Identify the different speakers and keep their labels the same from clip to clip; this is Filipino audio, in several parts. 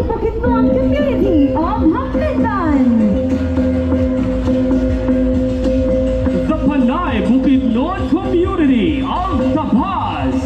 Speaker 1: Capiztahan community of Haminda.
Speaker 2: The 𝗓𝗏𝗏𝗏𝗏 community of Tapaz.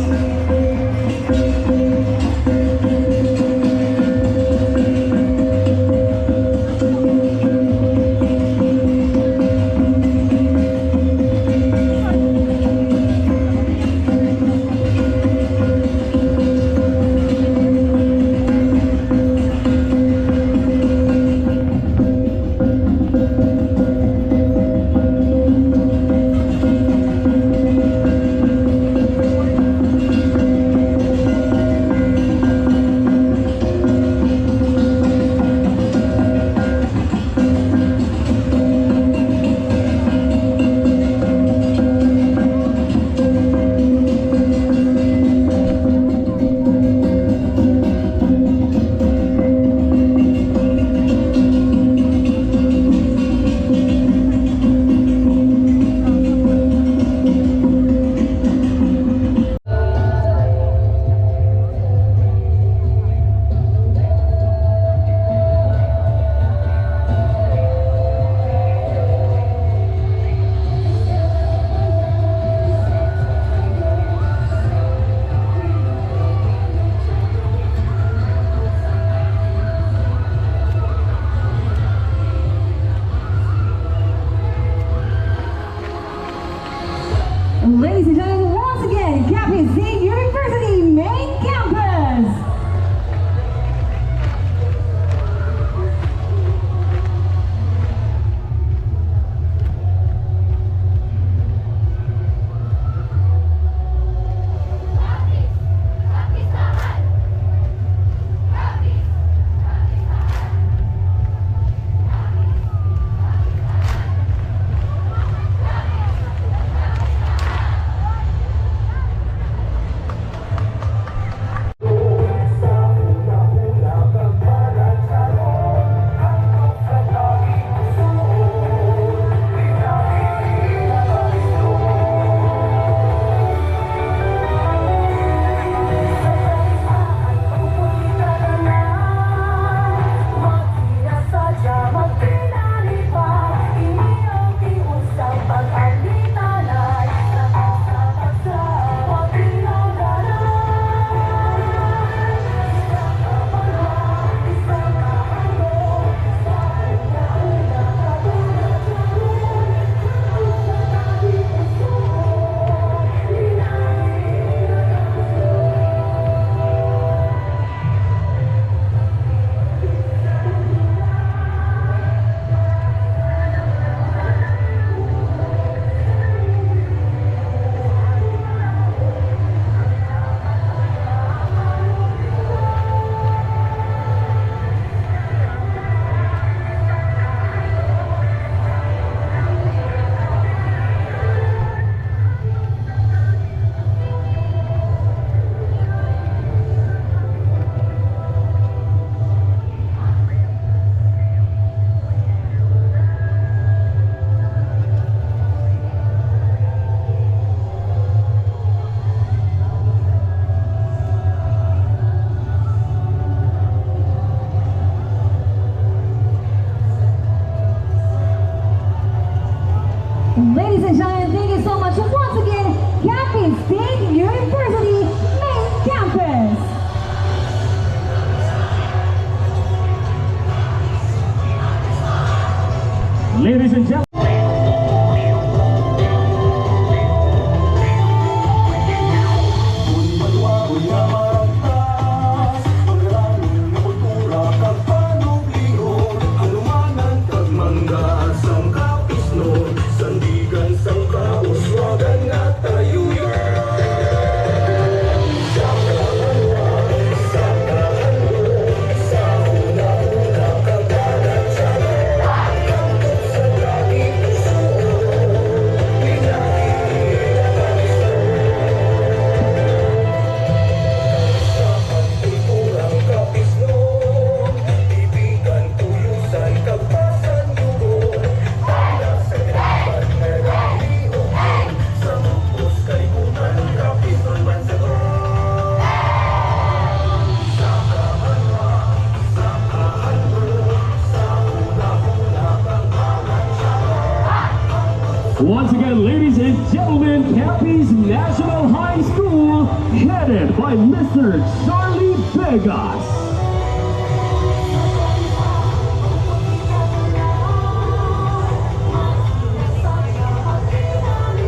Speaker 2: Capiz National High School, headed by Mr. 𝗍𝗍𝗑𝗏𝗏𝗧𝗏.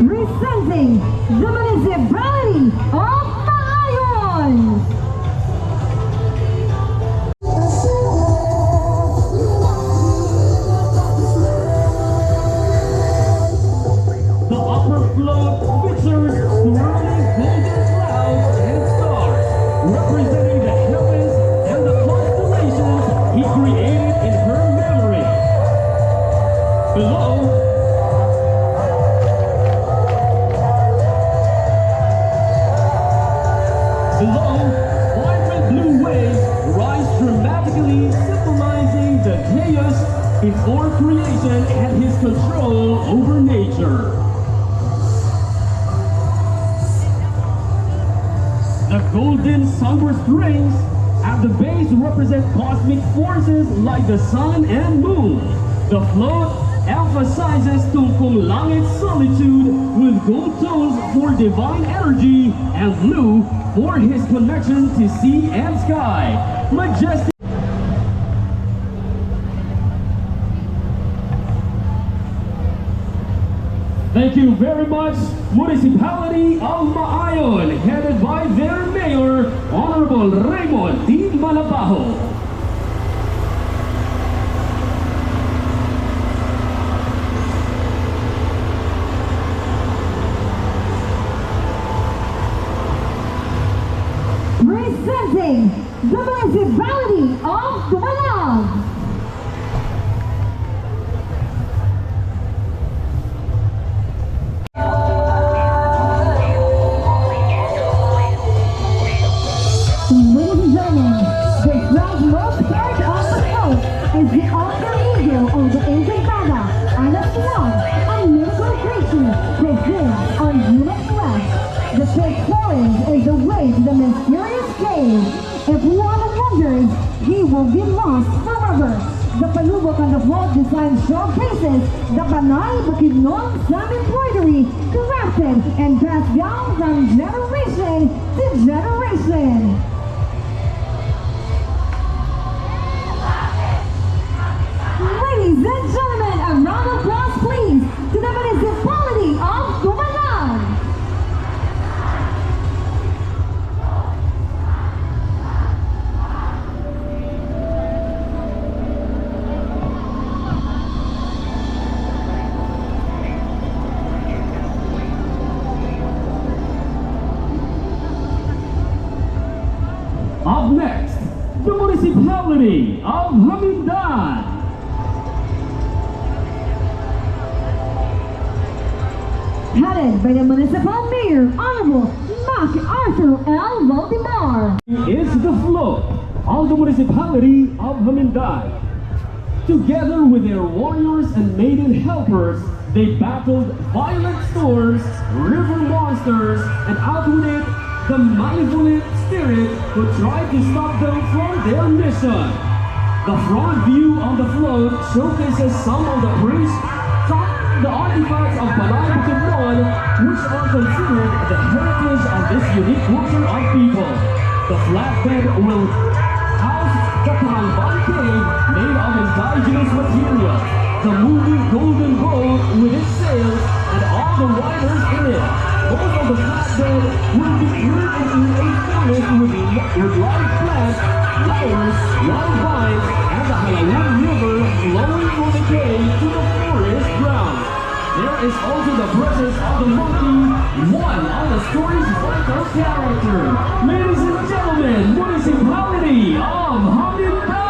Speaker 1: Presenting the Municipality of Malay.
Speaker 2: The upper float features swirling golden clouds and stars, representing the heavens and the constellations he created in her memory. Below, vibrant blue waves rise dramatically, symbolizing the chaos before creation and his control over nature. The golden sunburst rings at the base represent cosmic forces like the sun and moon. The float emphasizes 𝗏𝗏𝗏𝗏𝗏𝗏𝗏𝗏 solitude with gold tones for divine energy and blue for his connection to sea and sky. Majestic. Thank you very much, Municipality of Maayon, headed by their Mayor, Honorable Raymond D. Malabajo.
Speaker 1: Presenting the Municipality of Bilar. Ladies and gentlemen, the southmost part of the float is the altar ego of the 𝗍𝗙𝗏𝗏𝗏 and a swan, a miracle creature that lives on human flesh. The fake forest is the way to the mysterious cave. If one wonders, he will be lost forever. The palubok on the float design showcases the 𝗦𝗘𝗙𝗢𝗏𝗏𝗏𝗏 crafted and passed down from generation to generation. Ladies and gentlemen, a round of applause please to the Municipality of Bilar.
Speaker 2: Up next, the Municipality of Haminda.
Speaker 1: Headed by the Municipal Mayor, Honorable 𝗏𝗏𝗏𝗏𝗏𝗏𝗏𝗏𝗏𝗏𝗏𝗏.
Speaker 2: Is the float of the Municipality of Haminda. Together with their warriors and maiden helpers, they battled violent storms, river monsters, and outwitted the malevolent spirit who tried to stop them from their mission. The front view on the float showcases some of the artifacts of 𝗏𝗏𝗏𝗏𝗏𝗏𝗏𝗏𝗏𝗏𝗏𝗏𝗏𝗏𝗏𝗏𝗏𝗏𝗏 which are considered the heritage of this unique culture of people. The flatbed will house the 𝗏𝗏𝗏𝗏𝗏𝗏 cave made of indigenous material, the moving golden boat with its sails and all the riders in it. Most of the flatbed will be turned into a forest with live plants, flowers, wild vines, and the Halawan River flowing from the cave to the forest ground. There is also the presence of the monkey, one of the story's vital characters. Ladies and gentlemen, Municipality of Haminda.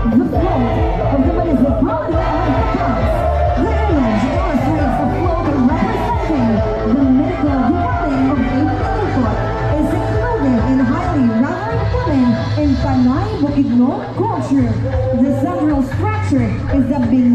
Speaker 1: The float of the Municipality of Tapaz. The image illustrates a float representing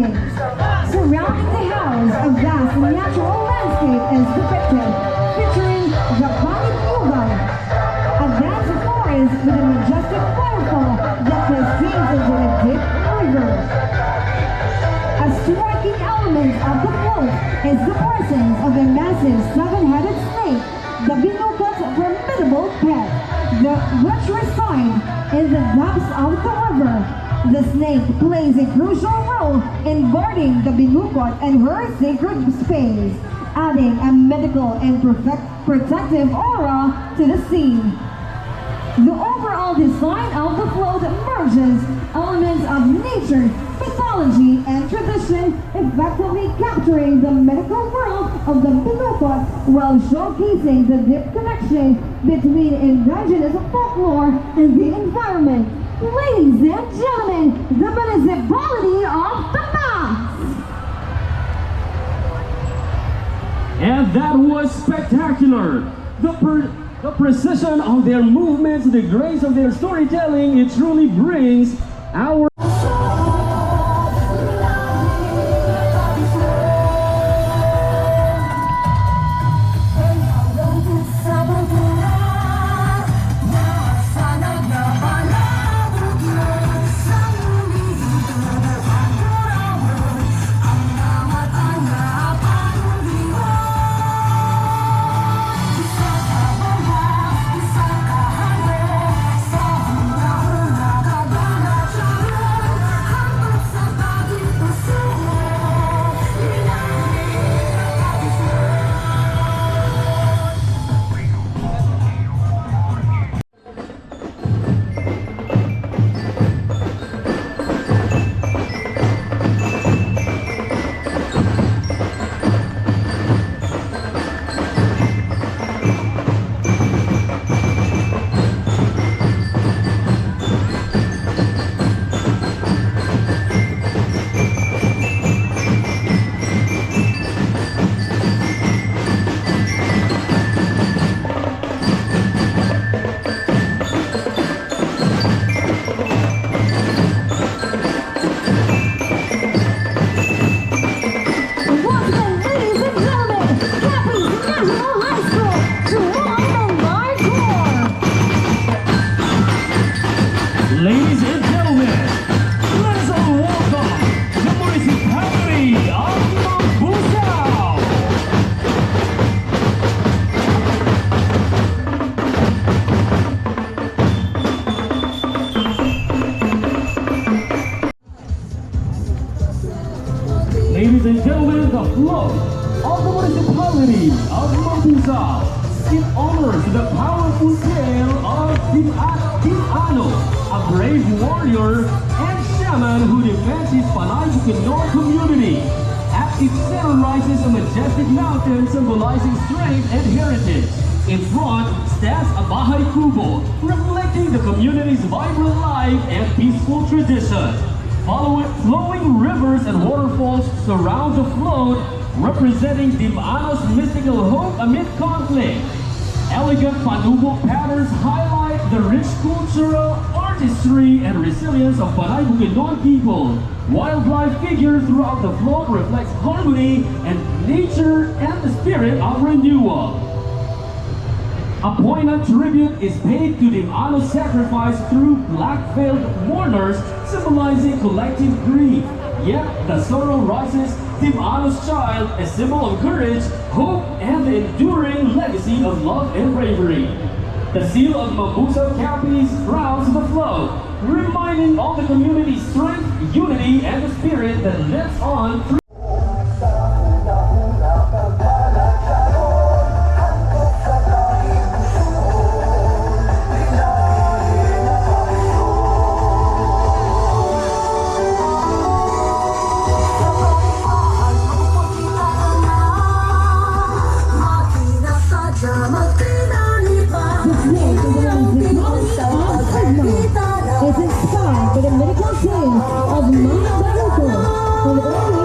Speaker 1: painting. Surrounding the house, a vast natural landscape is depicted, featuring the 𝗏𝗏𝗏𝗏𝗏, a dense forest with a majestic waterfall that cascades into a deep river. A striking element of the float is the presence of a massive seven-headed snake, the 𝗣𝗏𝗏𝗏𝗏𝗏𝗏𝗏𝗏𝗏 which reside in the depths of the river. The snake plays a crucial role in guarding the 𝗣𝗏𝗏𝗏 and her sacred space, adding a mythical and protective aura to the scene. The overall design of the float merges elements of nature, mythology, and tradition, effectively capturing the mythical world of the 𝗣𝗏𝗏𝗏 while showcasing the deep connection between indigenous folklore and the environment. Ladies and gentlemen, the Municipality of Tapaz!
Speaker 2: And that was spectacular. The precision of their movements, the grace of their storytelling, it truly brings our ladies and gentlemen, let us all welcome the Municipality of Malay. Ladies and gentlemen, the float of the Municipality of Malay, it honors the powerful tale of 𝗤𝗏𝗏𝗏𝗏𝗏𝗏𝗏, a brave warrior and shaman who defends his 𝗏𝗏𝗏𝗏𝗏𝗏 community. At its center rises a majestic mountain symbolizing strength and heritage. In front stands a 𝗏𝗏𝗏𝗏𝗏𝗏𝗏, reflecting the community's vibrant life and peaceful tradition. Flowing rivers and waterfalls surround the float, representing 𝗣𝗏𝗏𝗏𝗏's mystical hope amid conflict. Elegant panubok patterns highlight the rich cultural artistry and resilience of Panay Bukidnon people. Wildlife figures throughout the float reflects harmony and nature and the spirit of renewal. A poignant tribute is paid to 𝗣𝗏𝗏𝗏𝗏's sacrifice through black-veiled mourners, symbolizing collective grief. Yet the sorrow rises, 𝗣𝗏𝗏𝗏's child, a symbol of courage, hope, and the enduring legacy of love and bravery. The seal of Mabuso Capis crowns the float, reminding all the community's strength, unity, and the spirit that lives on through.
Speaker 1: Is inspired by the mythical tale of Mount Baruto, an early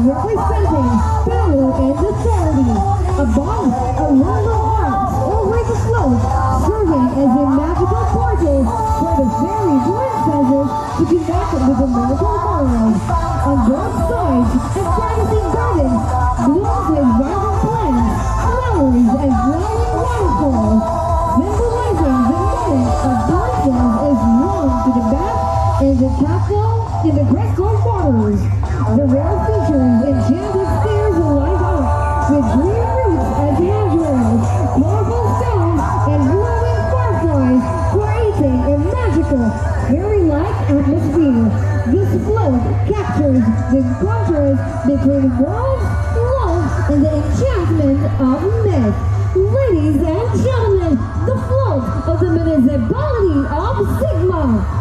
Speaker 1: representing power and authority. Above are royal arms over the float, serving as a magical portal for the fairy princesses to connect with the mortal world. On both sides, a dancing garden blooms with vibrant plants, flowers, and flying waterfalls, symbolizing the moment of blessings is drawn to the back and the castle in the crystal waters. The rare features enchanted stairs light up with green roots as handrails, marble stones, and glowing fireflies, creating a magical, fairy-like atmosphere. This float captures the contrast between worlds, love, and the enchantment of myth. Ladies and gentlemen, the float of the Municipality of Sigma.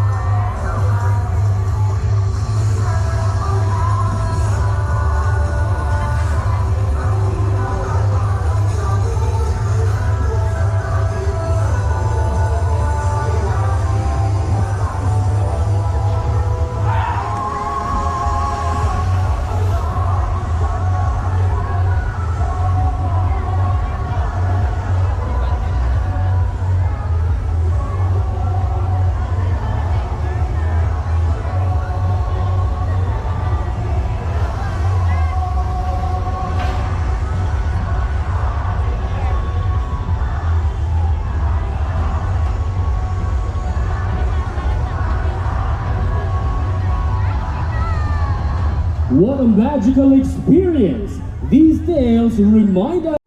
Speaker 2: What a magical experience! These tales remind us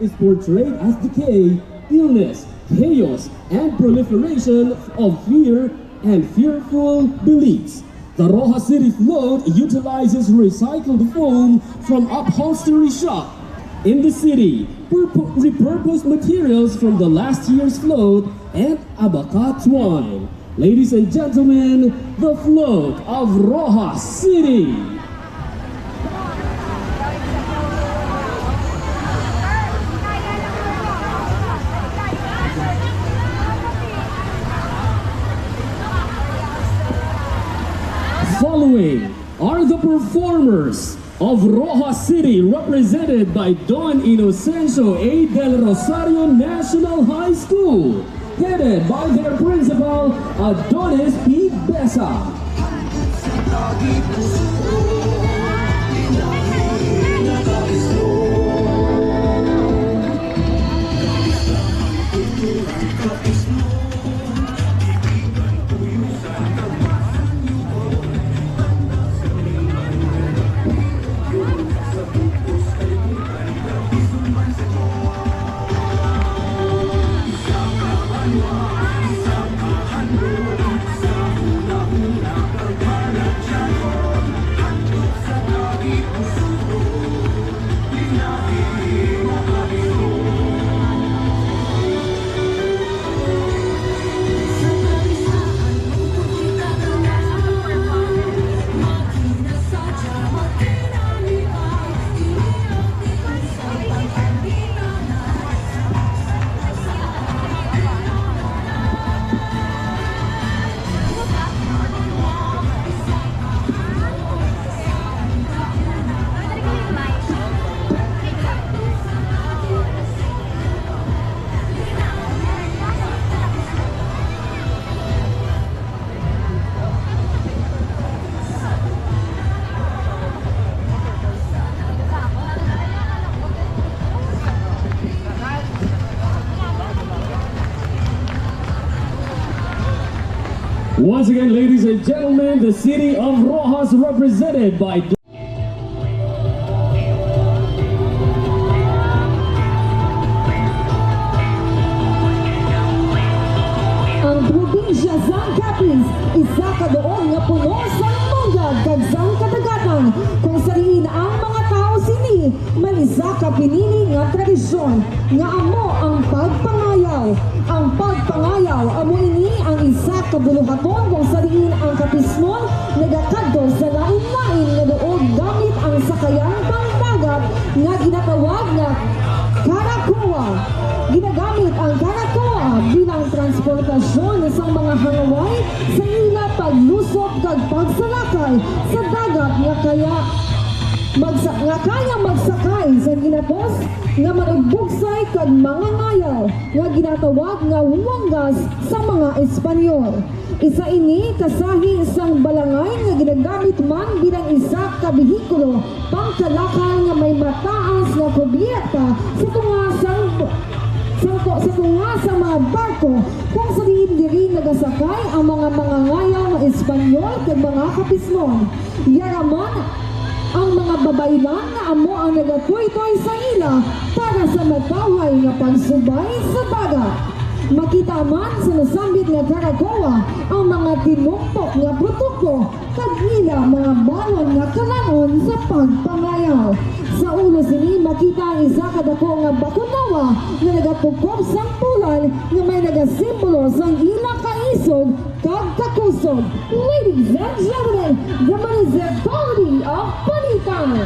Speaker 2: is portrayed as decay, illness, chaos, and proliferation of fear and fearful beliefs. The Roxas City float utilizes recycled foam from upholstery shop in the city, repurposed materials from the last year's float, and abaca twine. Ladies and gentlemen, the float of Roxas City. Following are the performers of Roxas City, represented by Don Inocencio A. Del Rosario National High School, headed by their principal, 𝗏𝗏𝗡𝗏. Once again, ladies and gentlemen, the city of Roxas represented by
Speaker 1: ang probinsya sang Capiz, isa ka doon nga puno sang munggag kag sang kadagatan, kung sariin ang mga tao sini, may isa ka pinili nga tradisyon, nga amo ang pagpangayaw. Ang pagpangayaw, amo ini ang isa ka buluhaton kung sariin ang Capisnon, nagakadto sa lain-lain nga doon gamit ang sakayang pangdagat nga ginatawag nga 𝗏𝗏𝗏𝗏. Ginagamit ang 𝗏𝗏𝗏𝗏 bilang transportasyon sa mga hangaway sa ila paglusot kag pagsalakay sa dagat nga kaya magsakay sa ginatos nga manugbugsay kag mga ngayaw nga ginatawag nga huwanggas sa mga Espanyol. Isa ini kasahi isang balangay nga ginagamit man bilang isa ka behikulo pangkalakal nga may mataas nga kubyerta sa tunga sa mga barko kung sa diri nagasakay ang mga ngayaw nga Espanyol kag mga Capisnon. Yaraman ang mga babaylan nga amo ang nagatoy-toy sa ila para sa matawhay nga pagsubay sa dagat. Makita man sa nasambit nga 𝗏𝗏𝗏𝗏 ang mga tinumpok nga produkto kag ila mga balon nga kalangon sa pagpangayaw. Sa ulo sini makita ang isa kadako nga bakunawa nga nagapukop sang bulan nga may nagasimbolo sang ila kaisog kag kakusog. Ladies and gentlemen, the Municipality of Panitan.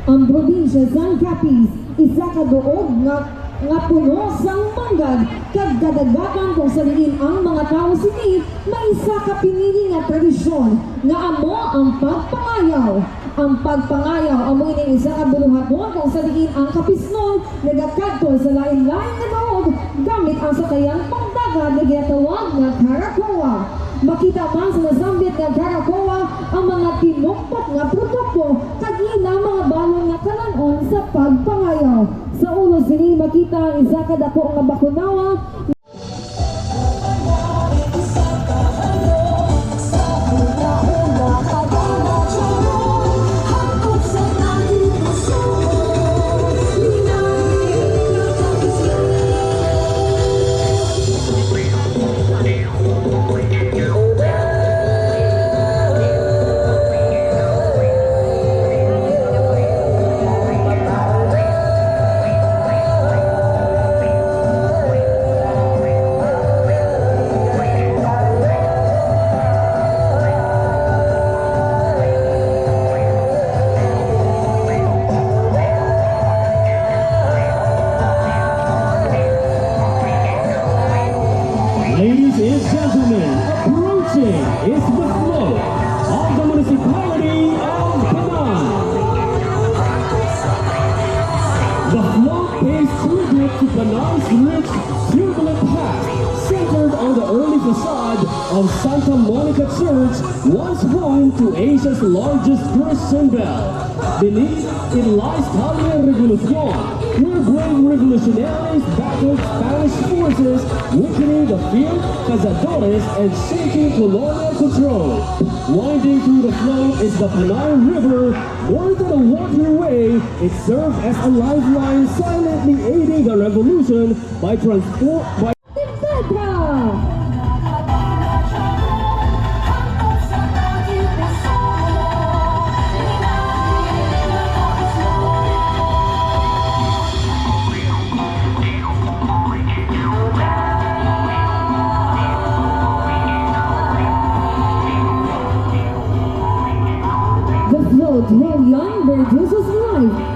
Speaker 1: Ang probinsya sang Capiz, isa ka doog nga puno sang manggag kag kadagatan kung saliin ang mga tao sini, may isa ka pinili nga tradisyon nga amo ang pagpangayaw. Ang pagpangayaw amo ini isa ka buluhaton kung saliin ang Capisnon nagakadto sa lain-lain nga doog gamit ang sakayang pangdagat nga ginatawag nga 𝗏𝗏𝗏𝗏𝗏. Makita man sa nasambit nga 𝗏𝗏𝗏𝗏𝗏 humpat nga produkto kag ina mga balon nga kalanon sa pagpangayaw. Sa ulo sini makita ang isa ka dako nga bakunawa.
Speaker 2: Ladies and gentlemen, approaching is the float of the Municipality of Haminda. The float pays tribute to Penang's rich, turbulent past, centered on the early facade of Santa Monica Church, once home to Asia's largest Christian bell. Beneath it lies 𝗙𝗜𝗙𝗡𝗅, where brave revolutionaries battled Spanish forces, weakening the fierce cazadores and shaking colonial control. Winding through the float is the Panay River. More than a waterway, it served as a lifeline, silently aiding the revolution by
Speaker 1: young 𝗪𝗪𝗏𝗧𝗏 life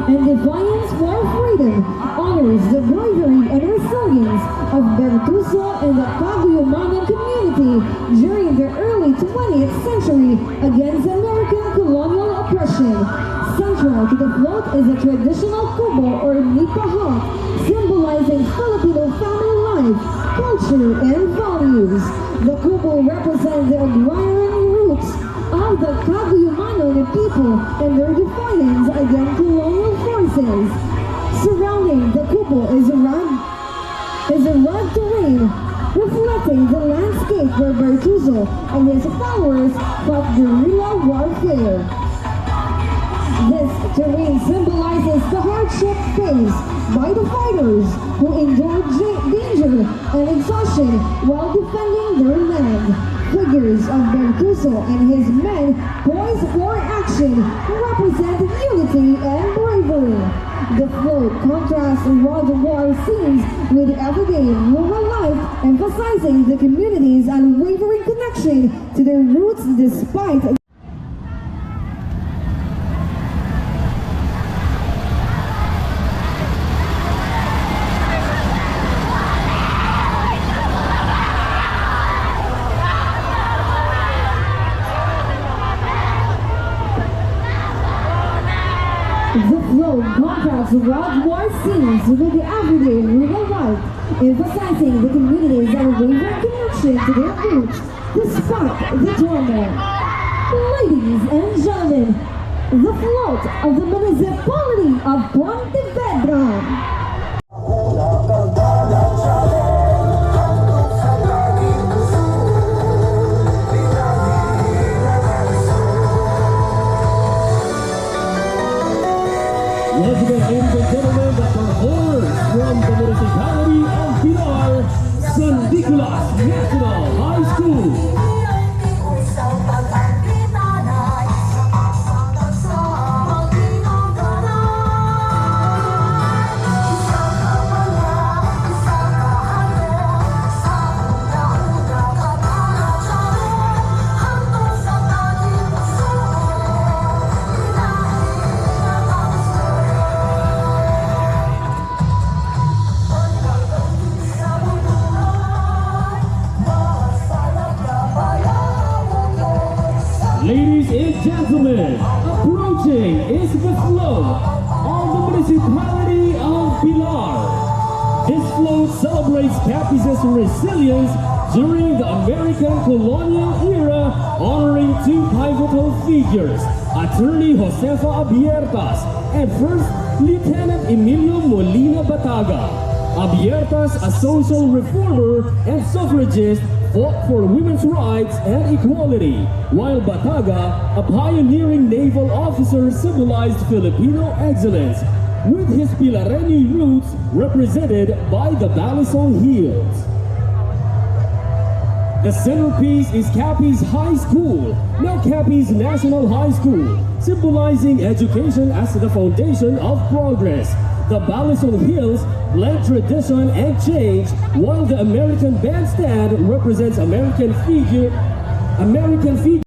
Speaker 1: and defiance for freedom honors the bravery and resilience of 𝗪𝗪𝗏𝗧𝗏 and the 𝗪𝗪𝗏𝗏 community during the early 20th century against American colonial oppression. Central to the float is a traditional kubo or nipa hut, symbolizing Filipino family life, culture, and values. The kubo represents the agrarian roots of the 𝗪𝗪𝗏𝗏 people and their defiance against colonial forces. Surrounding the kubo is a rugged terrain reflecting the landscape where 𝗪𝗪𝗏𝗧𝗏 and his followers fought guerrilla warfare. This terrain symbolizes the hardship faced by the fighters who endured danger and exhaustion while defending their land. Figures of 𝗪𝗪𝗏𝗧𝗏 and his men poised for action represent unity and bravery. The float contrasts world war scenes with everyday rural life, emphasizing the community's unwavering connection to their roots despite the float contrasts world war scenes with the everyday rural life, emphasizing the community's unwavering connection to their roots despite the turmoil. Ladies and gentlemen, the float of the Municipality of Pontevedra.
Speaker 2: Ladies and gentlemen, the performers from the Municipality of Bilar, San Nicolas National High School. Ladies and gentlemen, approaching is the float of the Municipality of Bilar. This float celebrates Capis's resilience during the American colonial era, honoring two pivotal figures, Attorney Josefa Abiertas and First Lieutenant Emilio Molina Bataga. Abiertas, a social reformer and suffragist, fought for women's rights and equality, while Bataga, a pioneering naval officer, symbolized Filipino excellence, with his Pilareño roots represented by the Balisong Hills. The centerpiece is Capiz High School, now Capiz National High School, symbolizing education as the foundation of progress. The Balisong Hills blend tradition and change, while the American bandstand represents American figure